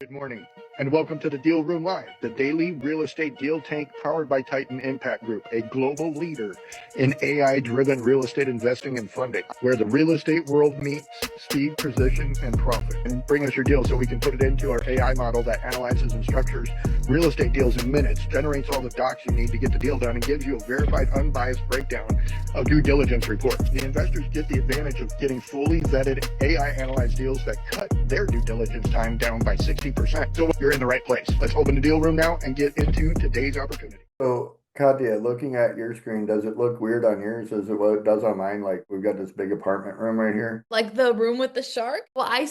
Good morning, and welcome to the Deal Room Live, the daily real estate deal tank powered by Titan Impact Group, a global leader in AI-driven real estate investing and funding, where the real estate world meets speed, precision, and profit. And bring us your deal so we can put it into our AI model that analyzes and structures real estate deals in minutes, generates all the docs you need to get the deal done, and gives you a verified, unbiased breakdown of due diligence report. The investors get the advantage of getting fully vetted AI analyzed deals that cut their due diligence time down by 60%. So you're in the right place. Let's open the deal room now and get into today's opportunity. So, Katya, looking at your screen, does it look weird on yours as it what it does on mine? Like we've got this big apartment room right here. Like the room with the shark? Well, I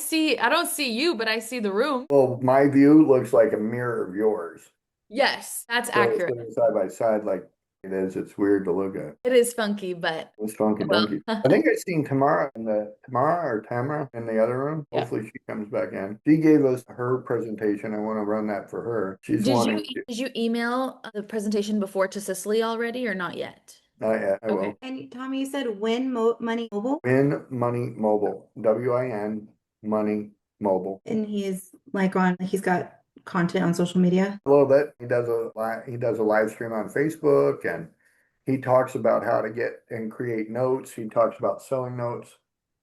don't see you, but I see the room. Well, my view looks like a mirror of yours. Yes, that's So accurate. sitting side by side like it is, it's weird to look at. It is funky, but It's funky well, dunky. I think I seen Tamara in the other room. yeah. Hopefully she comes back in. She gave us her presentation. I want to run that for her. She's Did you wanting to, did you email the presentation before to Cicely already or not yet? not yet, I Okay. will. And Tommy, you said Win Mo Money Mobile, Win Money Mobile. WIN Money Mobile. and he's got content on social media. A little bit. He does a live stream on Facebook and he talks about how to get and create notes. He talks about selling notes.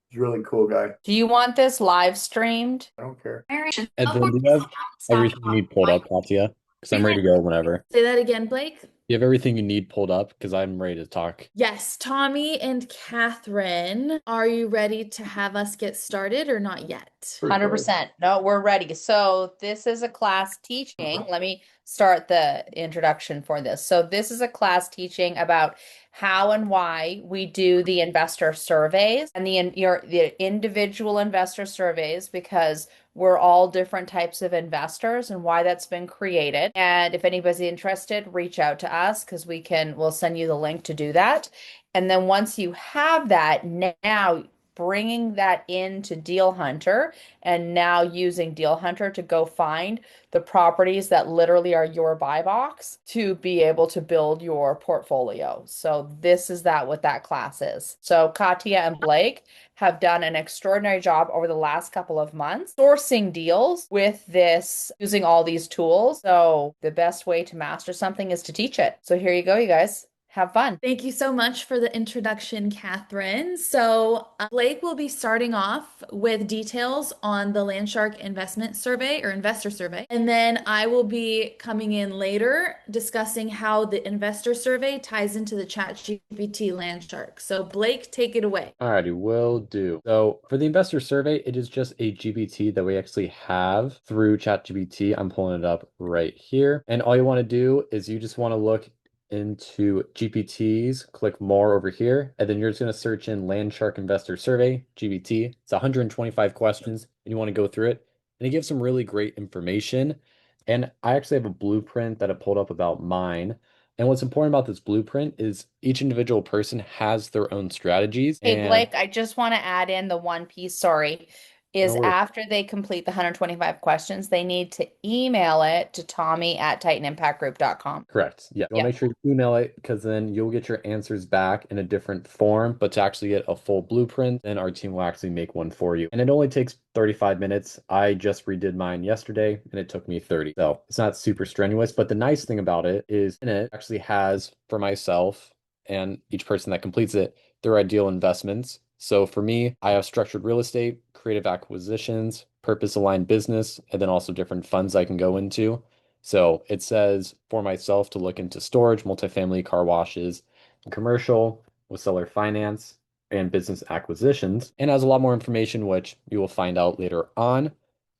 He's a really cool guy. Do you want this live streamed? I don't care. And then do you have everything you need pulled up, Katya? Because I'm ready to go whenever. Say that again, Blake. You have everything you need pulled up because I'm ready to talk. Yes, Tommy and Catherine, are you ready to have us get started or not yet? For sure. 100%. No, we're ready. So this is a class teaching. Let me start the introduction for this. So this is a class teaching about how and why we do the investor surveys and the individual investor surveys, because we're all different types of investors and why that's been created. And if anybody's interested, reach out to us because we'll send you the link to do that. And then once you have that, now bringing that into Deal Hunter and now using Deal Hunter to go find the properties that literally are your buy box to be able to build your portfolio. So this is what that class is. So Katya and Blake have done an extraordinary job over the last couple of months sourcing deals with this, using all these tools. So the best way to master something is to teach it. So here you go, you guys. Have fun. Thank you so much for the introduction, Catherine. So, Blake will be starting off with details on the LandShark investment survey or investor survey. And then I will be coming in later discussing how the investor survey ties into the ChatGPT LandShark. So, Blake, take it away. Alrighty, will do. So for the investor survey, it is just a GPT that we actually have through ChatGPT. I'm pulling it up right here. And all you want to do is you just want to look into GPTs, click more over here, and then you're just going to search in LandShark Investor Survey, GPT. It's 125 questions, and you want to go through it. And it gives some really great information. And I actually have a blueprint that I pulled up about mine. And what's important about this blueprint is each individual person has their own strategies. Hey, And Blake, I just want to add in the one piece, sorry, is no worries. after they complete the 125 questions, they need to email it to Tommy@TitanImpactGroup.com. Correct. Yeah. You'll make sure you email it because then you'll get your answers back in a different form. But to actually get a full blueprint, then our team will actually make one for you. And it only takes 35 minutes. I just redid mine yesterday and it took me 30. So it's not super strenuous. But the nice thing about it is in it actually has for myself and each person that completes it, their ideal investments. So for me, I have structured real estate, creative acquisitions, purpose-aligned business, and then also different funds I can go into. So it says for myself to look into storage, multifamily, car washes, and commercial with seller finance and business acquisitions, and has a lot more information, which you will find out later on.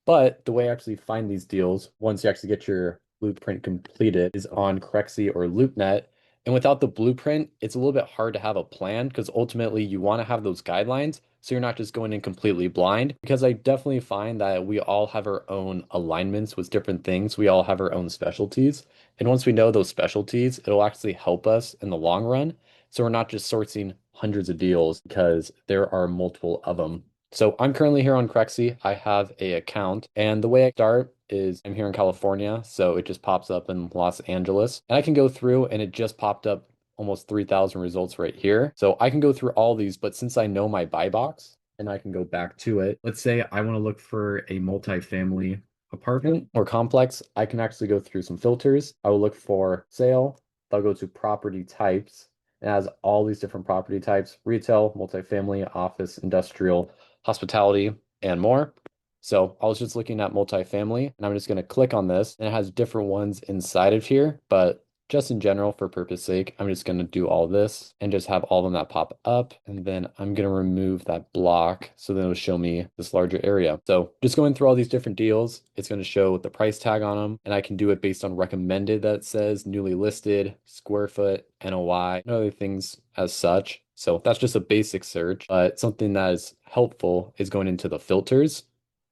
But the way I actually find these deals, once you actually get your blueprint completed, is on Crexy or LoopNet. And without the blueprint, it's a little bit hard to have a plan because ultimately you want to have those guidelines so you're not just going in completely blind. Because I definitely find that we all have our own alignments with different things. We all have our own specialties. And once we know those specialties, it'll actually help us in the long run. So we're not just sourcing hundreds of deals because there are multiple of them. So I'm currently here on Crexy. I have a account, and the way I start is I'm here in California, so it just pops up in Los Angeles. And I can go through and it just popped up almost 3,000 results right here. So I can go through all these, but since I know my buy box and I can go back to it, let's say I want to look for a multifamily apartment or complex, I can actually go through some filters. I will look for sale. I'll go to property types. It has all these different property types: retail, multifamily, office, industrial, hospitality, and more. So I was just looking at multifamily, and I'm just going to click on this, and it has different ones inside of here, but just in general, for purpose sake, I'm just going to do all this and just have all of them that pop up. And then I'm going to remove that block. So then it'll show me this larger area. So just going through all these different deals, it's going to show the price tag on them. And I can do it based on recommended that says newly listed, square foot, NOI, and other things as such. So that's just a basic search, but something that is helpful is going into the filters,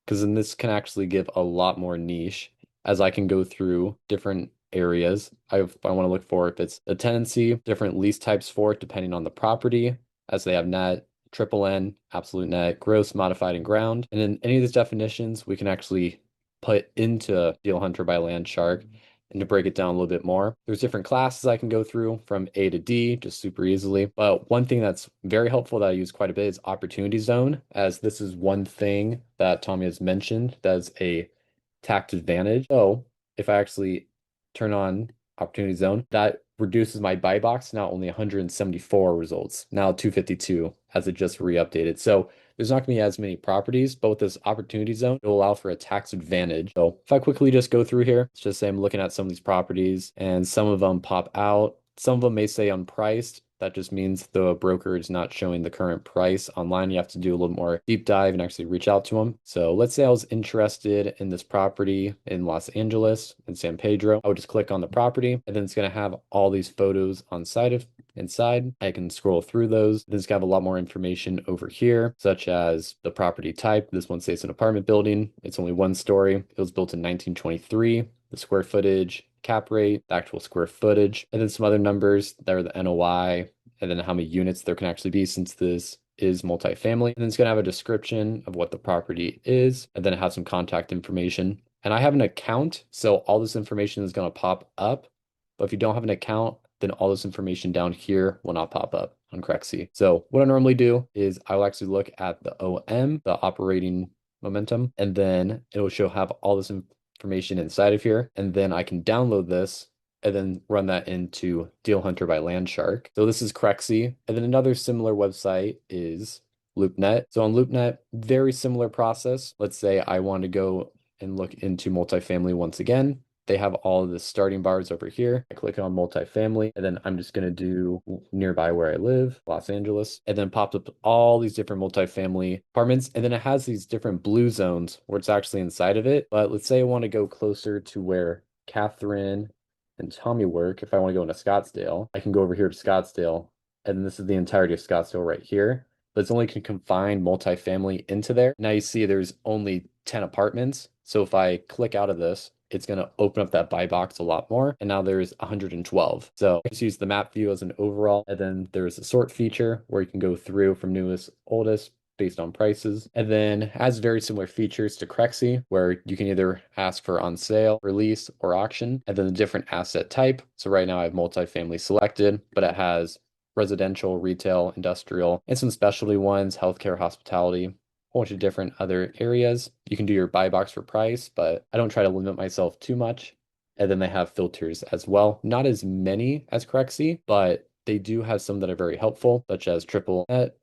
because then this can actually give a lot more niche as I can go through different areas. I want to look for if it's a tenancy, different lease types for it, depending on the property, as they have net, triple N, absolute net, gross, modified, and ground. And in any of these definitions, we can actually put into Deal Hunter by LandShark. And to break it down a little bit more, there's different classes I can go through from A to D just super easily. But one thing that's very helpful that I use quite a bit is opportunity zone, as this is one thing that Tommy has mentioned that's a tax advantage. So if I actually turn on opportunity zone, that reduces my buy box now only 174 results, now 252 as it just re-updated. So there's not going to be as many properties, but with this opportunity zone, it will allow for a tax advantage. So if I quickly just go through here, let's just say I'm looking at some of these properties and some of them pop out. Some of them may say unpriced. That just means the broker is not showing the current price online. You have to do a little more deep dive and actually reach out to them. So let's say I was interested in this property in Los Angeles, in San Pedro. I would just click on the property, and then it's going to have all these photos inside. I can scroll through those. Then it's going to have a lot more information over here, such as the property type. This one says an apartment building. It's only one story. It was built in 1923. The square footage, cap rate, the actual square footage, and then some other numbers that are the NOI, and then how many units there can actually be since this is multifamily. And then it's going to have a description of what the property is, and then it has some contact information. And I have an account, so all this information is going to pop up. But if you don't have an account, then all this information down here will not pop up on Crexy. So what I normally do is I will actually look at the OM, the operating momentum, and then it will have all this information inside of here. And then I can download this and then run that into Deal Hunter by LandShark. So this is Crexy. And then another similar website is LoopNet. So on LoopNet, very similar process. Let's say I want to go and look into multifamily once again. They have all of the starting bars over here. I click on multifamily, and then I'm just going to do nearby where I live, Los Angeles, and then pops up all these different multifamily apartments. And then it has these different blue zones where it's actually inside of it. But let's say I want to go closer to where Catherine and Tommy work. If I want to go into Scottsdale, I can go over here to Scottsdale, and this is the entirety of Scottsdale right here. But it's only can confine multifamily into there. Now you see there's only 10 apartments. So if I click out of this, it's going to open up that buy box a lot more. And now there's 112. So I just use the map view as an overall. And then there's a sort feature where you can go through from newest, oldest based on prices. And then has very similar features to Crexy, where you can either ask for on sale, release, or auction, and then the different asset type. So right now I have multifamily selected, but it has residential, retail, industrial, and some specialty ones, healthcare, hospitality, bunch of different other areas. You can do your buy box for price, but I don't try to limit myself too much. And then they have filters as well. Not as many as Crexy, but they do have some that are very helpful, such as triple net,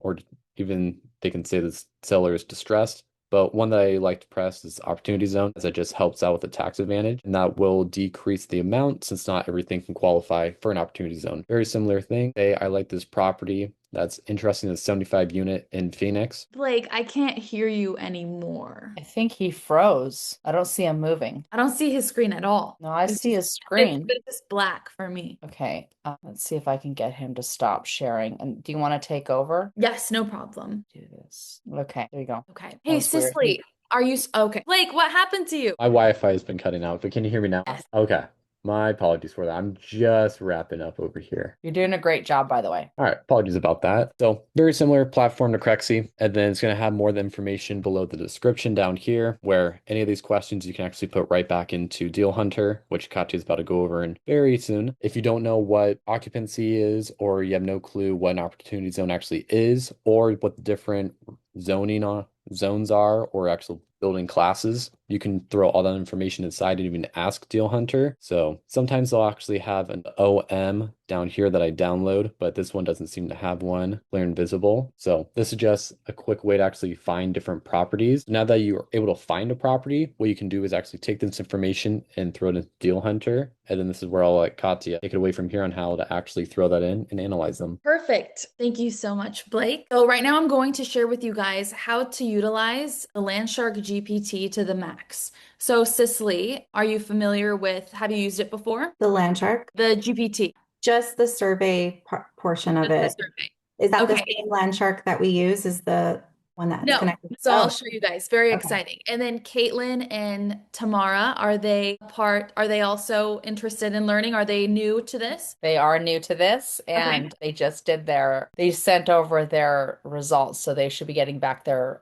or even they can say the seller is distressed. But one that I like to press is opportunity zone, as it just helps out with the tax advantage, and that will decrease the amount since not everything can qualify for an opportunity zone. Very similar thing. Say I like this property that's interesting, the 75 unit in Phoenix. Blake, I can't hear you anymore. I think he froze. I don't see him moving. I don't see his screen at all. No, I see his screen. It's just black for me. Okay, let's see if I can get him to stop sharing. And do you want to take over? Yes, no problem. Do this. Okay, there you go. Okay. That Hey, was weird. Cicely, are you okay? Blake, what happened to you? My Wi-Fi has been cutting out, but can you hear me now? Yes. Okay. My apologies for that. I'm just wrapping up over here. You're doing a great job, by the way. All right, apologies about that. So very similar platform to Crexy, and then it's going to have more of the information below the description down here, where any of these questions you can actually put right back into Deal Hunter, which Katya is about to go over in very soon. If you don't know what occupancy is, or you have no clue what an opportunity zone actually is, or what the different zoning zones are, or actual building classes. You can throw all that information inside and even ask Deal Hunter. So sometimes they'll actually have an OM down here that I download, but this one doesn't seem to have one, clear and visible. So this is just a quick way to actually find different properties. Now that you are able to find a property, what you can do is actually take this information and throw it into Deal Hunter. And then this is where I'll let Katya take it away from here on how to actually throw that in and analyze them. Perfect. Thank you so much, Blake. So right now I'm going to share with you guys how to utilize the LandShark GPT to the max. So Cicely, are you familiar with, have you used it before? The LandShark, The GPT. just the survey portion of Just the it. survey. Is that the Okay. same LandShark that we use? Is the one that's No. connected? So I'll Oh, show you guys. Very okay. exciting. And then Caitlin and Tamara, are they also interested in learning? Are they new to this? They are new to this and they sent over their results, so they should be getting back their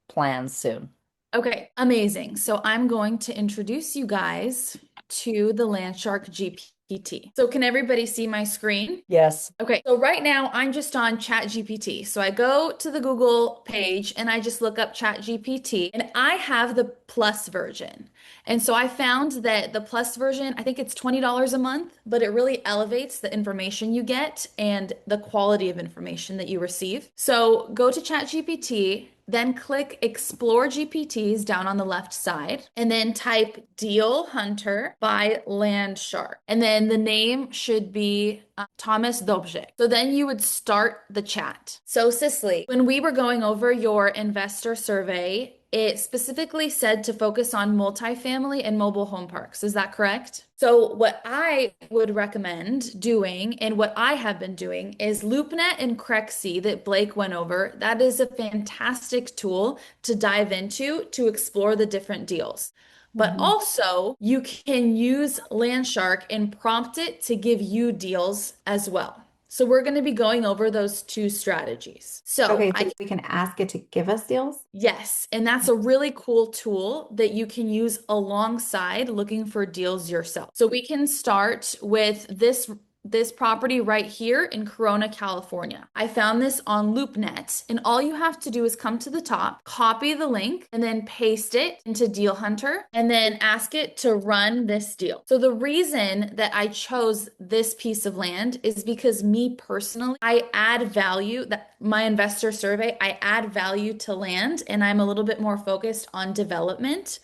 plans soon. Okay, amazing. So I'm going to introduce you guys to the LandShark GPT. So can everybody see my screen? Yes. Okay, so right now I'm just on ChatGPT. So I go to the Google page and I just look up ChatGPT and I have the plus version. And so I found that the plus version, I think it's $20 a month, but it really elevates the information you get and the quality of information that you receive. So go to ChatGPT, then click Explore GPTs down on the left side, and then type Deal Hunter by LandShark. And then the name should be Thomas Dobjek. So then you would start the chat. So Cicely, when we were going over your investor survey, it specifically said to focus on multifamily and mobile home parks. Is that correct? So what I would recommend doing and what I have been doing is LoopNet and Crexy that Blake went over. That is a fantastic tool to dive into to explore the different deals. But also, you can use LandShark and prompt it to give you deals as well. So we're going to be going over those two strategies. So Okay, so we can ask it to give us deals? yes, and that's a really cool tool that you can use alongside looking for deals yourself. So we can start with this property right here in Corona, California. I found this on LoopNet, and all you have to do is come to the top, copy the link, and then paste it into Deal Hunter, and then ask it to run this deal. So the reason that I chose this piece of land is because me personally, I add value, that my investor survey, I add value to land, and I'm a little bit more focused on development.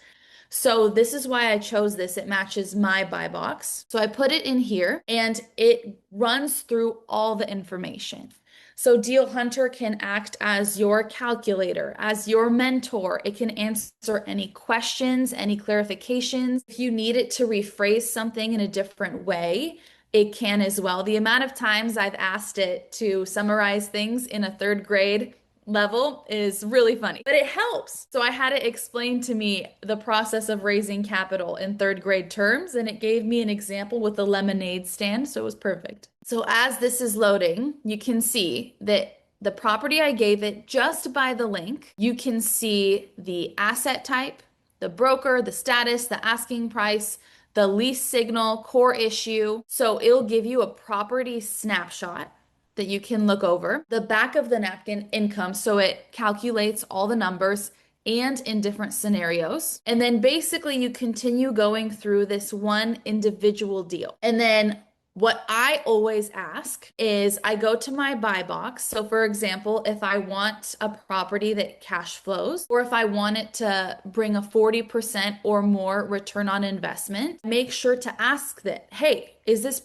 So this is why I chose this. It matches my buy box. So I put it in here and it runs through all the information. So Deal Hunter can act as your calculator, as your mentor. It can answer any questions, any clarifications. If you need it to rephrase something in a different way, it can as well. The amount of times I've asked it to summarize things in a third grade level is really funny, but it helps. So I had it explain to me the process of raising capital in third grade terms, and it gave me an example with a lemonade stand, so it was perfect. So as this is loading, you can see that the property I gave it just by the link, you can see the asset type, the broker, the status, the asking price, the lease signal, core issue. So it'll give you a property snapshot that you can look over. The back of the napkin, income, so it calculates all the numbers and in different scenarios. And then basically you continue going through this one individual deal. And then what I always ask is I go to my buy box. So for example, if I want a property that cash flows, or if I want it to bring a 40% or more return on investment, make sure to ask that, hey, does this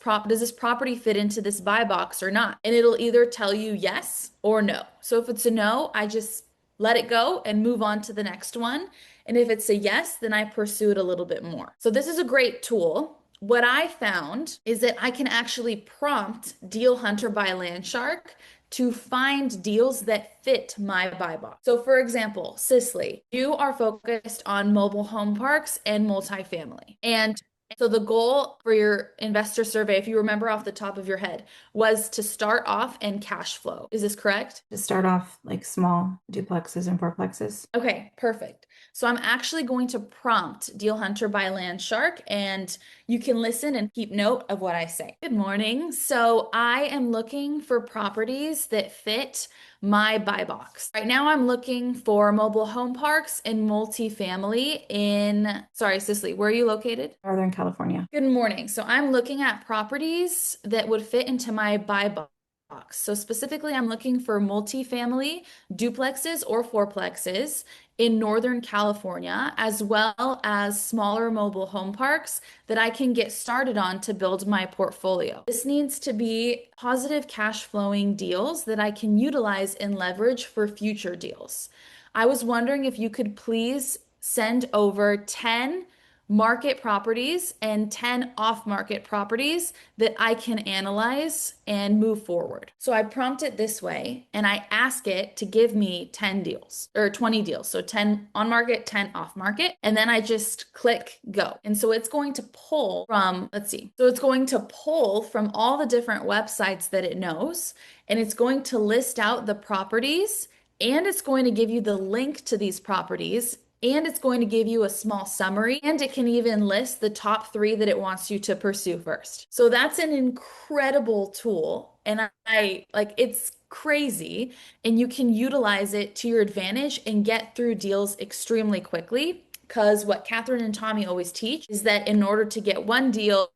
property fit into this buy box or not? And it'll either tell you yes or no. So if it's a no, I just let it go and move on to the next one. And if it's a yes, then I pursue it a little bit more. So this is a great tool. What I found is that I can actually prompt Deal Hunter by LandShark to find deals that fit my buy box. So for example, Cicely, you are focused on mobile home parks and multifamily. And so the goal for your investor survey, if you remember off the top of your head, was to start off and cash flow. Is this correct? To start off like small duplexes and fourplexes. Okay, perfect. So I'm actually going to prompt Deal Hunter by LandShark, and you can listen and keep note of what I say. Good morning. So I am looking for properties that fit my buy box. Right now I'm looking for mobile home parks and multifamily in, sorry, Cicely, where are you located? Northern California. Good morning. So I'm looking at properties that would fit into my buy box. So specifically, I'm looking for multifamily duplexes or fourplexes in Northern California, as well as smaller mobile home parks that I can get started on to build my portfolio. This needs to be positive cash flowing deals that I can utilize and leverage for future deals. I was wondering if you could please send over 10 market properties and 10 off-market properties that I can analyze and move forward. So I prompt it this way and I ask it to give me 10 deals or 20 deals. So 10 on market, 10 off market. And then I just click go. And so it's going to pull from, let's see. So it's going to pull from all the different websites that it knows, and it's going to list out the properties, and it's going to give you the link to these properties, and it's going to give you a small summary, and it can even list the top 3 that it wants you to pursue first. So that's an incredible tool, and I like, it's crazy, and you can utilize it to your advantage and get through deals extremely quickly. Because what Catherine and Tommy always teach is that in order to get one deal,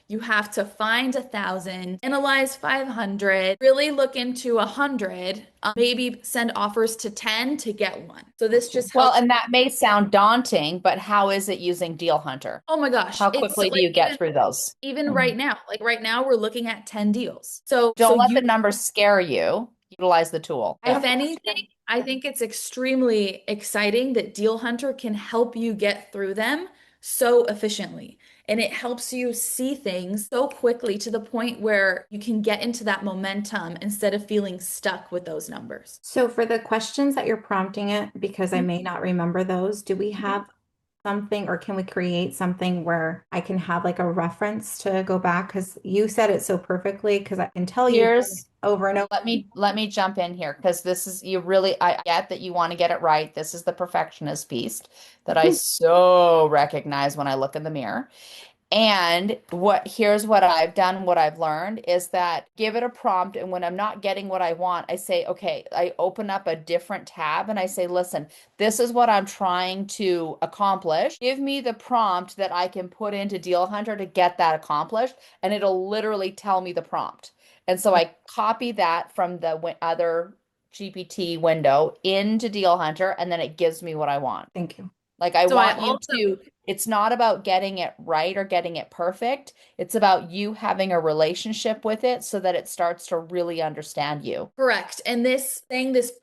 you have to find 1,000, analyze 500, really look into 100, maybe send offers to 10 to get one. So this just Well, helps. and that may sound daunting, but how is it using Deal Hunter? Oh my gosh, How it's quickly do like you get through those? even right now, like right now we're looking at 10 deals. So Don't let you, the numbers scare you. Utilize the tool. if anything, I think it's extremely exciting that Deal Hunter can help you get through them so efficiently. And it helps you see things so quickly to the point where you can get into that momentum instead of feeling stuck with those numbers. So for the questions that you're prompting it, because I may not remember those, do we have something, or can we create something where I can have like a reference to go back? Because you said it so perfectly, because I can tell you Here's over and over. let me jump in here because this is you really I get that you want to get it right. This is the perfectionist piece that I so recognize when I look in the mirror. And here's what I've done, what I've learned is that give it a prompt. And when I'm not getting what I want, I say, okay, I open up a different tab and I say, listen, this is what I'm trying to accomplish. Give me the prompt that I can put into Deal Hunter to get that accomplished. And it'll literally tell me the prompt. And so I copy that from the other GPT window into Deal Hunter, and then it gives me what I want. Thank you. Like I So I want you also to, it's not about getting it right or getting it perfect. It's about you having a relationship with it so that it starts to really understand you. Correct. And this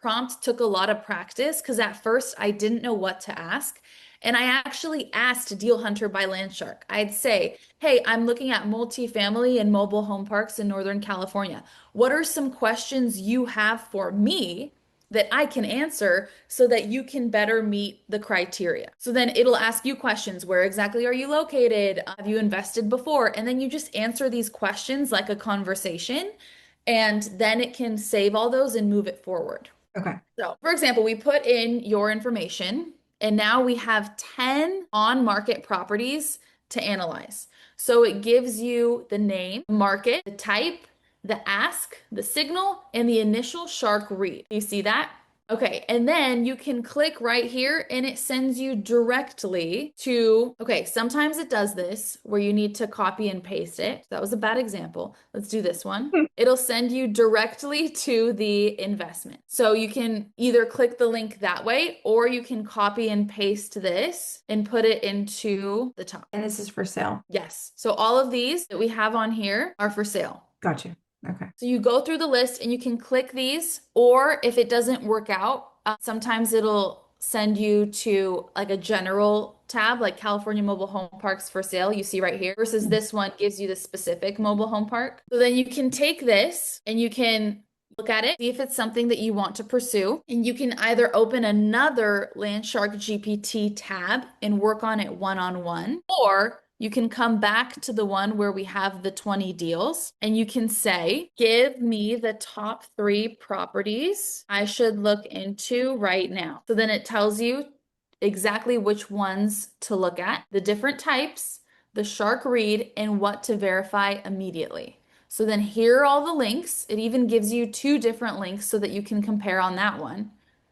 prompt took a lot of practice because at first I didn't know what to ask. And I actually asked Deal Hunter by LandShark. I'd say, hey, I'm looking at multifamily and mobile home parks in Northern California. What are some questions you have for me that I can answer so that you can better meet the criteria? So then it'll ask you questions. Where exactly are you located? Have you invested before? And then you just answer these questions like a conversation, and then it can save all those and move it forward. Okay. So, for example, we put in your information and now we have 10 on market properties to analyze. So it gives you the name, market, the type, the ask, the signal, and the initial shark read. You see that? Okay, and then you can click right here and it sends you directly to, okay, sometimes it does this where you need to copy and paste it. That was a bad example. Let's do this one. It'll send you directly to the investment. So you can either click the link that way or you can copy and paste this and put it into the top. And this is for sale. Yes. So all of these that we have on here are for sale. Gotcha. Okay. So you go through the list and you can click these, or if it doesn't work out, sometimes it'll send you to like a general tab, like California mobile home parks for sale, you see right here, versus this one gives you the specific mobile home park. So then you can take this and you can look at it, see if it's something that you want to pursue, and you can either open another LandShark GPT tab and work on it one-on-one, or you can come back to the one where we have the 20 deals and you can say, give me the top 3 properties I should look into right now. So then it tells you exactly which ones to look at, the different types, the shark read, and what to verify immediately. So then here are all the links. It even gives you two different links so that you can compare on that one,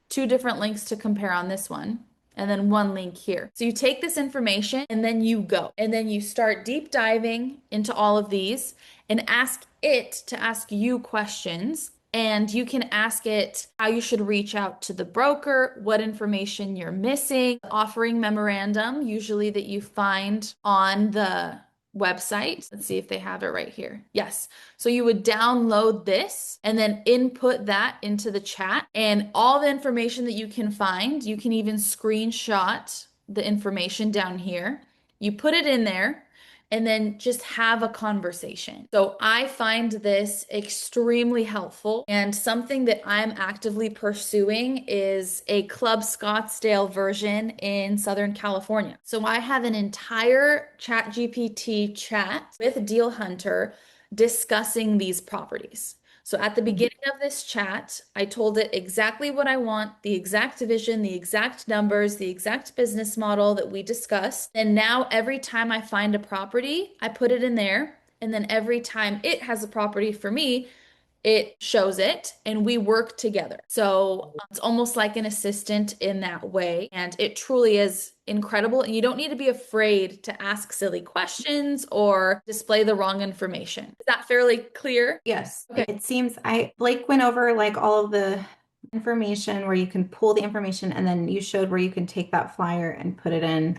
two different links to compare on this one, and then one link here. So you take this information and then you go, and then you start deep diving into all of these and ask it to ask you questions. And you can ask it how you should reach out to the broker, what information you're missing, offering memorandum, usually that you find on the website. Let's see if they have it right here. Yes. So you would download this and then input that into the chat, and all the information that you can find, you can even screenshot the information down here. You put it in there and then just have a conversation. So I find this extremely helpful, and something that I'm actively pursuing is a Club Scottsdale version in Southern California. So I have an entire ChatGPT chat with Deal Hunter discussing these properties. So at the beginning of this chat, I told it exactly what I want, the exact division, the exact numbers, the exact business model that we discussed. And now every time I find a property, I put it in there. And then every time it has a property for me, it shows it and we work together. So it's almost like an assistant in that way. And it truly is incredible. And you don't need to be afraid to ask silly questions or display the wrong information. Is that fairly clear? Yes. Okay. It seems Blake went over like all of the information where you can pull the information, and then you showed where you can take that flyer and put it in.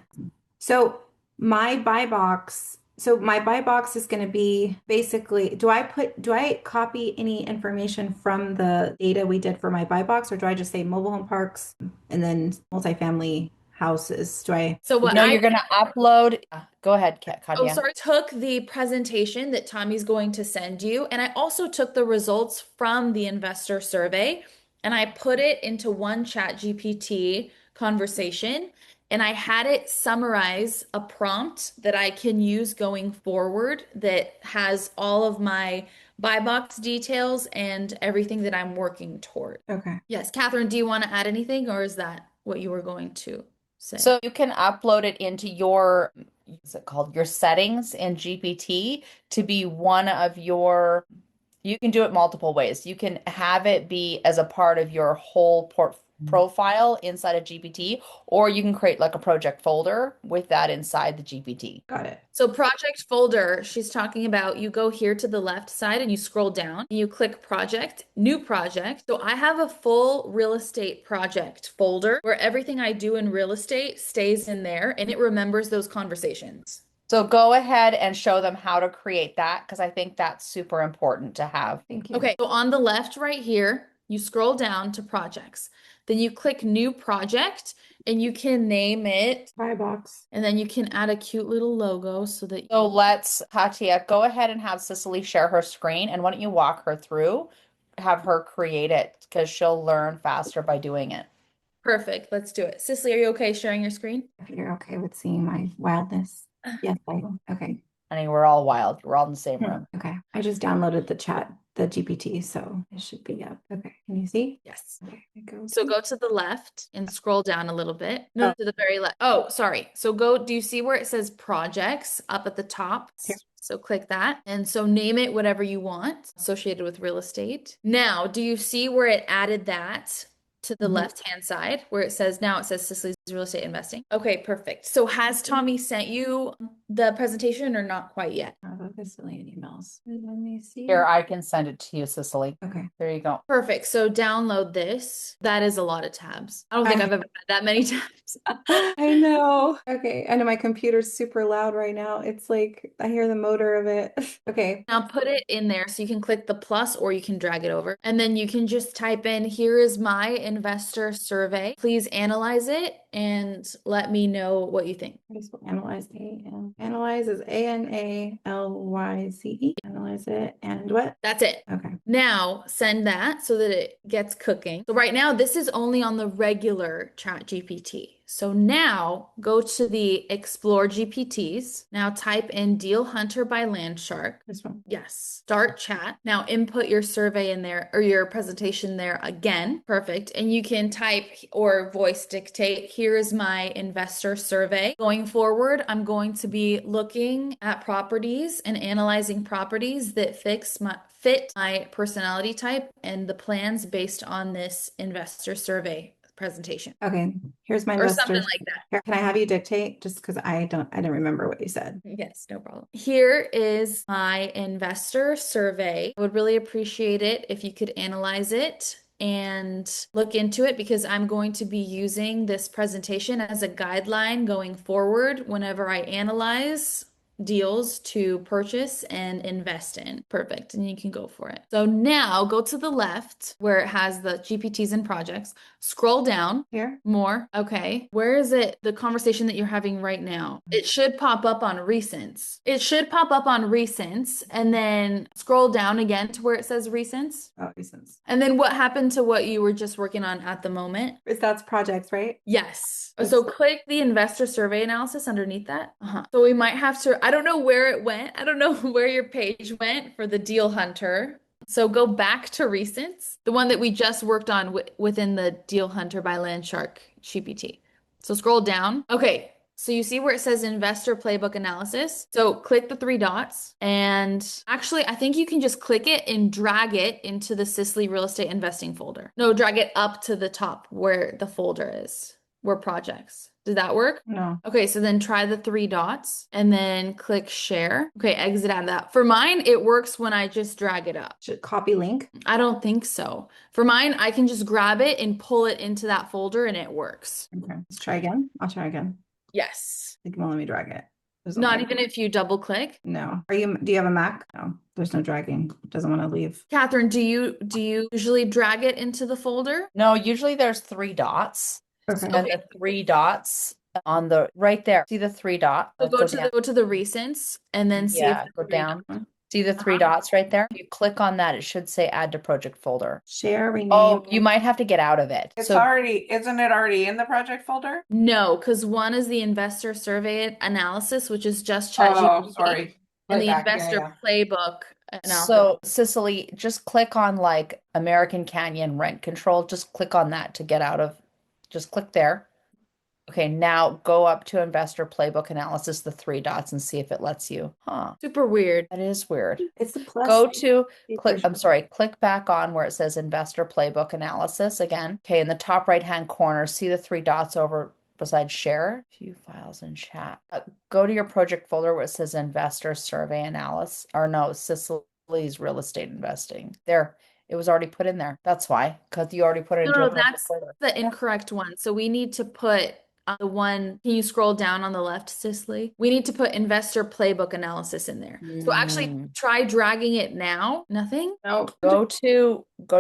So my buy box is going to be basically, do I copy any information from the data we did for my buy box, or do I just say mobile home parks and then multifamily houses? So what No, you're going to upload. Go ahead, Oh, Katya. sorry. Took the presentation that Tommy's going to send you, and I also took the results from the investor survey and I put it into one ChatGPT conversation, and I had it summarize a prompt that I can use going forward that has all of my buy box details and everything that I'm working toward. Okay. Yes, Catherine, do you want to add anything, or is that what you were going to say? So you can upload it into your, what's it called? Your settings in GPT to be one of your, you can do it multiple ways. You can have it be as a part of your whole profile inside of GPT, or you can create like a project folder with that inside the GPT. Got it. So project folder, she's talking about, you go here to the left side and you scroll down and you click project, new project. So I have a full real estate project folder where everything I do in real estate stays in there and it remembers those conversations. So go ahead and show them how to create that, because I think that's super important to have. Thank you. Okay, so on the left right here, you scroll down to projects. Then you click new project and you can name it, Buy box. and then you can add a cute little logo so that So let's, Katya, go ahead and have Cicely share her screen, and why don't you walk her through, have her create it, because she'll learn faster by doing it. Perfect. Let's do it. Cicely, are you okay sharing your screen? If you're okay with seeing my wildness. Yes, I am. Okay. I mean, we're all wild. We're all in the same room. Okay. I just downloaded the GPT, so it should be up. Okay. Can you see? Yes. Okay. It goes. So go to the left and scroll down a little bit. No, to the very left. Oh, sorry. So do you see where it says projects up at the top? Here. So click that. And so name it whatever you want associated with real estate. Now, do you see where it added that to the left-hand side where it says Cicely's real estate investing? Okay, perfect. So has Tommy sent you the presentation or not quite yet? There's a million emails. Let me see. Here, I can send it to you, Cicely. Okay. There you go. Perfect. So download this. That is a lot of tabs. I don't think I've ever had that many tabs. I know. Okay. I know my computer's super loud right now. It's like I hear the motor of it. Okay. Now put it in there so you can click the plus or you can drag it over. And then you can just type in, here is my investor survey. Please analyze it and let me know what you think. I just will analyze Analyze is ANALYZE. Analyze it. And what? That's it. Okay. Now send that so that it gets cooking. So right now this is only on the regular ChatGPT. So now go to the Explore GPTs. Now type in Deal Hunter by LandShark. This one. Yes. Start chat. Now input your survey in there or your presentation there again. Perfect. And you can type or voice dictate, here is my investor survey. Going forward, I'm going to be looking at properties and analyzing properties that fit my personality type and the plans based on this investor survey presentation. Okay, here's my Or something investor. like that. Here, can I have you dictate just because I didn't remember what you said. Yes, no problem. Here is my investor survey. I would really appreciate it if you could analyze it and look into it because I'm going to be using this presentation as a guideline going forward whenever I analyze deals to purchase and invest in. Perfect. And you can go for it. So now go to the left where it has the GPTs and projects. Scroll down. Here? More. Okay. Where is it? The conversation that you're having right now. It should pop up on recents. It should pop up on recents and then scroll down again to where it says recents. Oh, reasons. And then what happened to what you were just working on at the moment? That's projects, right? Yes. So click the investor survey analysis underneath that. So we might have to, I don't know where it went. I don't know where your page went for the Deal Hunter. So go back to recents, the one that we just worked on within the Deal Hunter by LandShark GPT. So scroll down. Okay. So you see where it says investor playbook analysis. So click the three dots and actually I think you can just click it and drag it into the Sicily real estate investing folder. No, drag it up to the top where the folder is, where projects. Did that work? No. Okay, so then try the three dots and then click share. Okay, exit out of that. For mine, it works when I just drag it up. Should copy link? I don't think so. For mine, I can just grab it and pull it into that folder and it works. Okay, let's try again. I'll try again. Yes. It won't let me drag it. Not even if you double click? No. Do you have a Mac? No, there's no dragging. It doesn't want to leave. Catherine, do you usually drag it into the folder? No, usually there's three dots. Okay. And the three dots on the right there. See the three dots? So go to the recents and then see if go the three down. dots- See the three dots right there? If you click on that, it should say add to project folder. Share, rename. Oh, you might have to get out of it. It's So already, isn't it already in the project folder? No, because one is the investor survey analysis, which is just Oh, ChatGPT, sorry. and the Way back, yeah, investor yeah. playbook analysis. So, Cicely, just click on like American Canyon rent control. Just click on that to get out of, just click there. Okay, now go up to investor playbook analysis, the three dots, and see if it lets you. Huh, Super weird. that is weird. It's the plus. Go to click, version. I'm sorry, click back on where it says investor playbook analysis again. Okay, in the top right hand corner, see the three dots over beside share, view files and chat. Go to your project folder where it says investor survey analysis, or no, Sicily's real estate investing. There, it was already put in there. That's why, because you already put it into No, a project that's folder. the incorrect one. So we need to put the one, can you scroll down on the left, Cicely? We need to put investor playbook analysis in there. So actually try dragging it now. Nothing? No. Go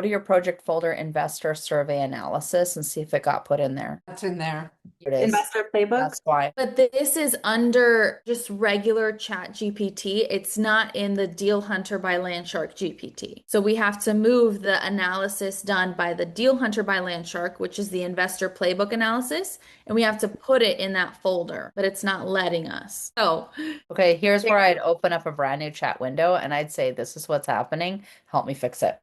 to your project folder, investor survey analysis, and see if it got put in there. That's in there. Here it is. Investor playbook. That's why. But this is under just regular Chat GPT. It's not in the Deal Hunter by LandShark GPT. So we have to move the analysis done by the Deal Hunter by LandShark, which is the investor playbook analysis, and we have to put it in that folder, but it's not letting us. So Okay, here's where I'd open up a brand new chat window and I'd say, this is what's happening. Help me fix it.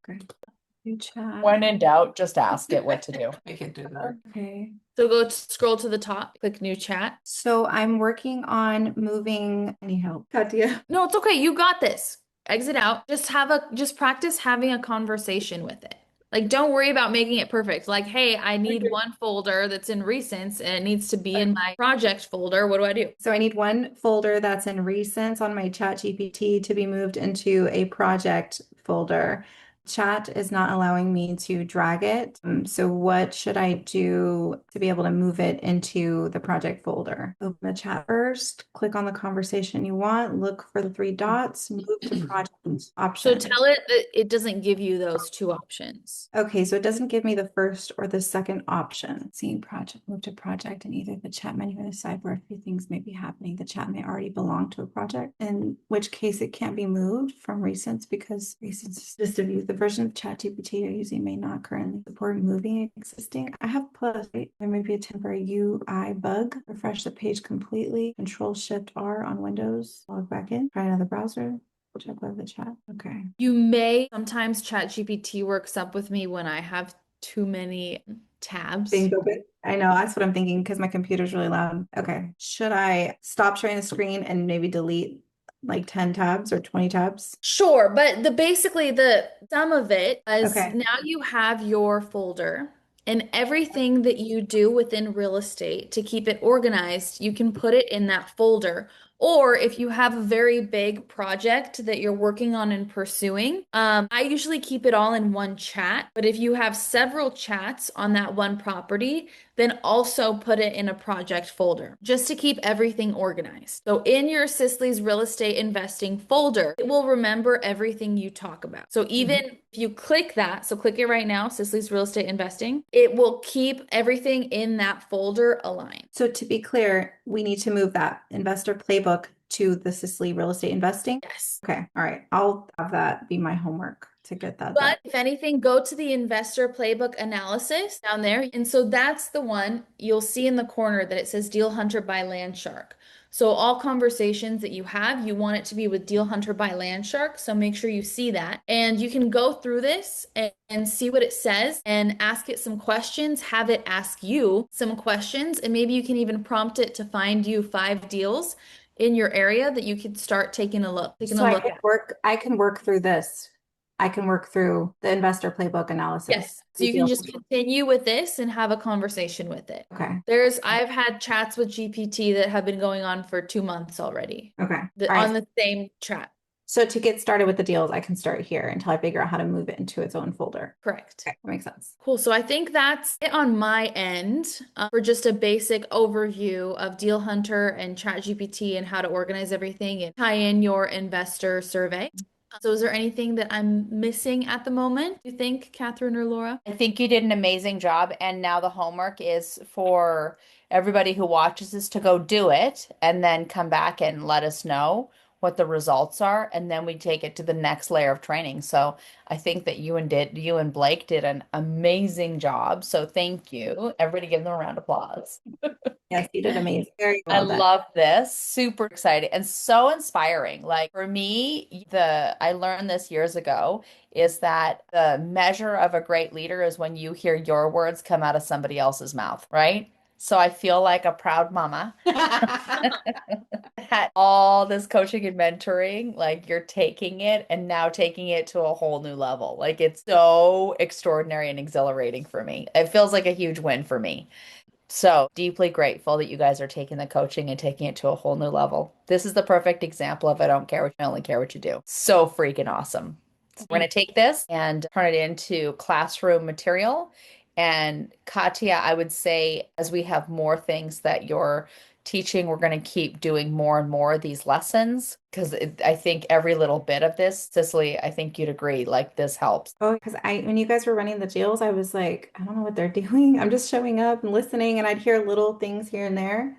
New chat. When in doubt, just ask it what to do. We can do that. Okay. so scroll to the top, click new chat. So I'm working on moving. I need help. Katia. No, it's okay. You got this. Exit out. Just practice having a conversation with it. Like, don't worry about making it perfect. Like, hey, I need one folder that's in recents and it needs to be in my project folder. What do I do? So I need one folder that's in recents on my chat GPT to be moved into a project folder. Chat is not allowing me to drag it. So what should I do to be able to move it into the project folder? Open the chat first, click on the conversation you want, look for the three dots, move to project option. So tell it that it doesn't give you those two options. Okay, so it doesn't give me the first or the second option. Seeing project, move to project, and either the chat menu or the sidebar, a few things may be happening. The chat may already belong to a project, in which case it can't be moved from recents because recents is just to view the version of ChatGPT you're using may not currently support moving existing. I have plus, right? There may be a temporary UI bug. Refresh the page completely. Control Shift R on Windows. Log back in. Try another browser. Check out the chat. Okay. You may sometimes ChatGPT works up with me when I have too many tabs. Things open. I know, that's what I'm thinking because my computer's really loud. Okay. Should I stop sharing the screen and maybe delete like 10 tabs or 20 tabs? Sure, but basically the sum of it is Okay. now you have your folder and everything that you do within real estate to keep it organized, you can put it in that folder. Or if you have a very big project that you're working on and pursuing, I usually keep it all in one chat. But if you have several chats on that one property, then also put it in a project folder just to keep everything organized. So in your Cicely's real estate investing folder, it will remember everything you talk about. So even if you click that, so click it right now, Cicely's real estate investing, it will keep everything in that folder aligned. So to be clear, we need to move that investor playbook to the Sicily real estate investing. Yes. Okay. All right. I'll have that be my homework to get that done. But if anything, go to the investor playbook analysis down there. And so that's the one you'll see in the corner that it says Deal Hunter by LandShark. So all conversations that you have, you want it to be with Deal Hunter by LandShark. So make sure you see that. And you can go through this and see what it says and ask it some questions, have it ask you some questions, and maybe you can even prompt it to find you 5 deals in your area that you could start taking a look So I can work through this. I can work through the investor playbook analysis. Yes. So you can just continue with this and have a conversation with it. Okay. I've had chats with GPT that have been going on for 2 months already. Okay. On the same chat. So to get started with the deals, I can start here until I figure out how to move it into its own folder. Correct. Okay, that makes sense. Cool. So I think that's it on my end for just a basic overview of Deal Hunter and ChatGPT and how to organize everything and tie in your investor survey. So is there anything that I'm missing at the moment, you think, Catherine or Laura? I think you did an amazing job. And now the homework is for everybody who watches this to go do it and then come back and let us know what the results are. And then we take it to the next layer of training. So I think that you and Blake did an amazing job. So thank you. Everybody give them a round of applause. Yes, you did amazing. Very well I done. love this. Super excited and so inspiring. Like for me, I learned this years ago is that the measure of a great leader is when you hear your words come out of somebody else's mouth, right? So I feel like a proud mama. Had all this coaching and mentoring, like you're taking it and now taking it to a whole new level. Like it's so extraordinary and exhilarating for me. It feels like a huge win for me. So deeply grateful that you guys are taking the coaching and taking it to a whole new level. This is the perfect example of I don't care what you, I only care what you do. So freaking awesome. So we're going to take this and turn it into classroom material. And Katya, I would say as we have more things that you're teaching, we're going to keep doing more and more of these lessons because I think every little bit of this, Cicely, I think you'd agree, like this helps. Oh, because when you guys were running the deals, I was like, I don't know what they're doing. I'm just showing up and listening, and I'd hear little things here and there,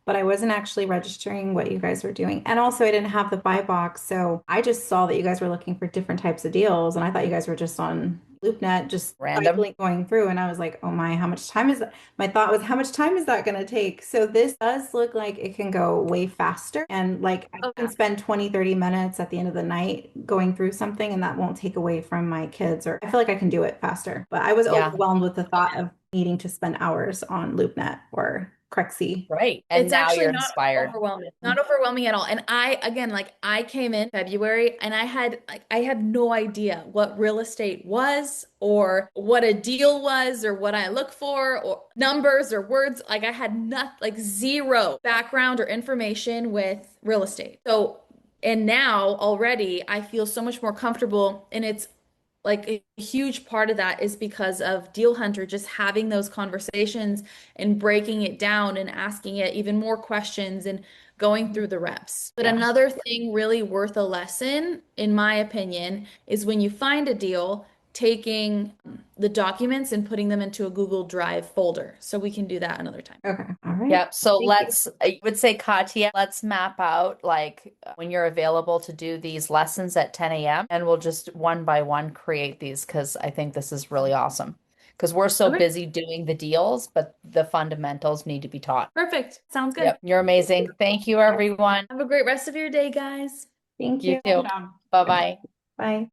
but I wasn't actually registering what you guys were doing. And also, I didn't have the buy box, so I just saw that you guys were looking for different types of deals, and I thought you guys were just on LoopNet, just Random. going through, and I was like, oh my, how much time is that? My thought was, how much time is that going to take? So this does look like it can go way faster, and like I can spend 20-30 minutes at the end of the night going through something, and that won't take away from my kids, or I feel like I can do it faster. But I was overwhelmed with the thought of needing to spend hours on LoopNet or Crexy. Right. And It's now actually you're not inspired. overwhelming. Not overwhelming at all. And I came in February and I had no idea what real estate was or what a deal was or what I look for or numbers or words. Like I had zero background or information with real estate. So, and now already I feel so much more comfortable, and it's like a huge part of that is because of Deal Hunter, just having those conversations and breaking it down and asking it even more questions and going through the reps. But another thing really worth a lesson, in my opinion, is when you find a deal, taking the documents and putting them into a Google Drive folder. So we can do that another time. Okay. All right. Yep. So Thank you. I would say, Katya, let's map out like when you're available to do these lessons at 10 a.m. and we'll just one by one create these because I think this is really awesome. Because we're so Okay. busy doing the deals, but the fundamentals need to be taught. Perfect. Sounds good. Yep. You're amazing. Thank you, everyone. Have a great rest of your day, guys. Thank You you. too. Good job. Bye-bye. Bye.